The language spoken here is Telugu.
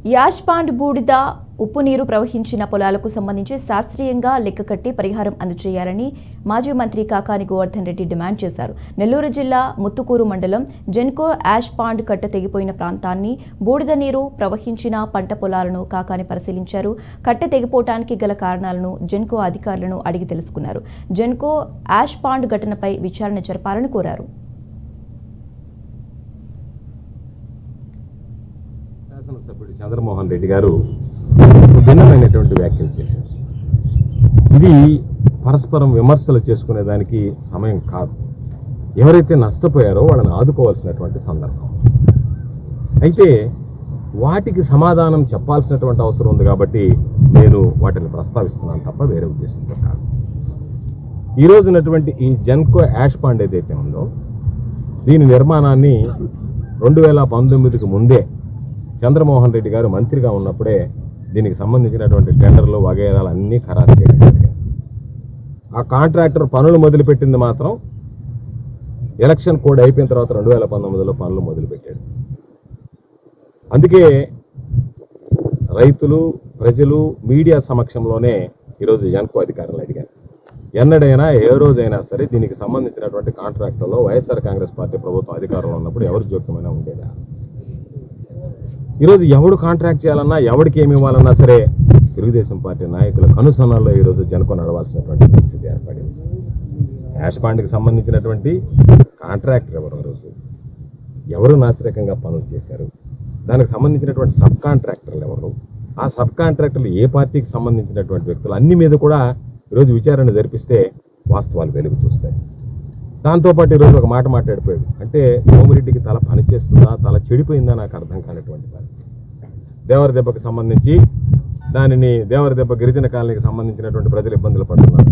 యాష్ పాండ్ బూడిద ఉప్పు నీరు ప్రవహించిన పొలాలకు సంబంధించి శాస్త్రీయంగా లెక్క కట్టి పరిహారం అందజేయాలని మాజీ మంత్రి కాకాని గోవర్ధన్ రెడ్డి డిమాండ్ చేశారు. నెల్లూరు జిల్లా ముత్తుకూరు మండలం జెన్కో యాష్ పాండ్ కట్ట తెగిపోయిన ప్రాంతాన్ని, బూడిద నీరు ప్రవహించిన పంట పొలాలను కాకాని పరిశీలించారు. కట్ట తెగిపోవటానికి గల కారణాలను జెన్కో అధికారులను అడిగి తెలుసుకున్నారు. జెన్కో యాష్ పాండ్ ఘటనపై విచారణ జరపాలని కోరారు. శాసనసభ్యుడు చంద్రమోహన్ రెడ్డి గారు భిన్నమైనటువంటి వ్యాఖ్యలు చేశారు. ఇది పరస్పరం విమర్శలు చేసుకునే దానికి సమయం కాదు. ఎవరైతే నష్టపోయారో వాళ్ళని ఆదుకోవాల్సినటువంటి సందర్భం. అయితే వాటికి సమాధానం చెప్పాల్సినటువంటి అవసరం ఉంది కాబట్టి నేను వాటిని ప్రస్తావిస్తున్నాను తప్ప వేరే ఉద్దేశంతో కాదు. ఈరోజునటువంటి ఈ జెన్కో యాష్ పాండ్ ఏదైతే ఉందో దీని నిర్మాణాన్ని 2019కి ముందే చంద్రమోహన్ రెడ్డి గారు మంత్రిగా ఉన్నప్పుడే దీనికి సంబంధించినటువంటి టెండర్లు వగైరాలు అన్నీ ఖరారు చేయడం జరిగింది. ఆ కాంట్రాక్టర్ పనులు మొదలుపెట్టింది మాత్రం ఎలక్షన్ కోడ్ అయిపోయిన తర్వాత 2019లో పనులు మొదలుపెట్టాడు. అందుకే రైతులు, ప్రజలు, మీడియా సమక్షంలోనే ఈరోజు జెన్కో అధికారులు అడిగారు. ఎన్నడైనా ఏ రోజైనా సరే దీనికి సంబంధించినటువంటి కాంట్రాక్టర్లో వైఎస్ఆర్ కాంగ్రెస్ పార్టీ ప్రభుత్వం అధికారంలో ఉన్నప్పుడు ఎవరు జోక్యమైనా ఉండేదా? ఈరోజు ఎవడు కాంట్రాక్ట్ చేయాలన్నా, ఎవరికి ఏమి ఇవ్వాలన్నా సరే తెలుగుదేశం పార్టీ నాయకుల కనుసన్నల్లో ఈరోజు జెన్కో నడవాల్సినటువంటి పరిస్థితి ఏర్పడింది. యాష్ పాండ్కి సంబంధించినటువంటి కాంట్రాక్టర్ ఎవరు నాసిరకంగా పనులు చేశారు, దానికి సంబంధించినటువంటి సబ్ కాంట్రాక్టర్లు ఎవరు, ఆ సబ్ కాంట్రాక్టర్లు ఏ పార్టీకి సంబంధించినటువంటి వ్యక్తులు, అన్ని మీద కూడా ఈరోజు విచారణ జరిపిస్తే వాస్తవాలు వెలుగు చూస్తాయి. దాంతోపాటు ఈరోజు ఒక మాట మాట్లాడిపోయాడు. అంటే సోమిరెడ్డికి తల పనిచేస్తుందా, తల చెడిపోయిందా నాకు అర్థం కానటువంటి పరిస్థితి. దేవరదెబ్బకు సంబంధించి దానిని దేవరదెబ్బ గిరిజన కాలనీకి సంబంధించినటువంటి ప్రజలు ఇబ్బందులు పడుతున్నారు.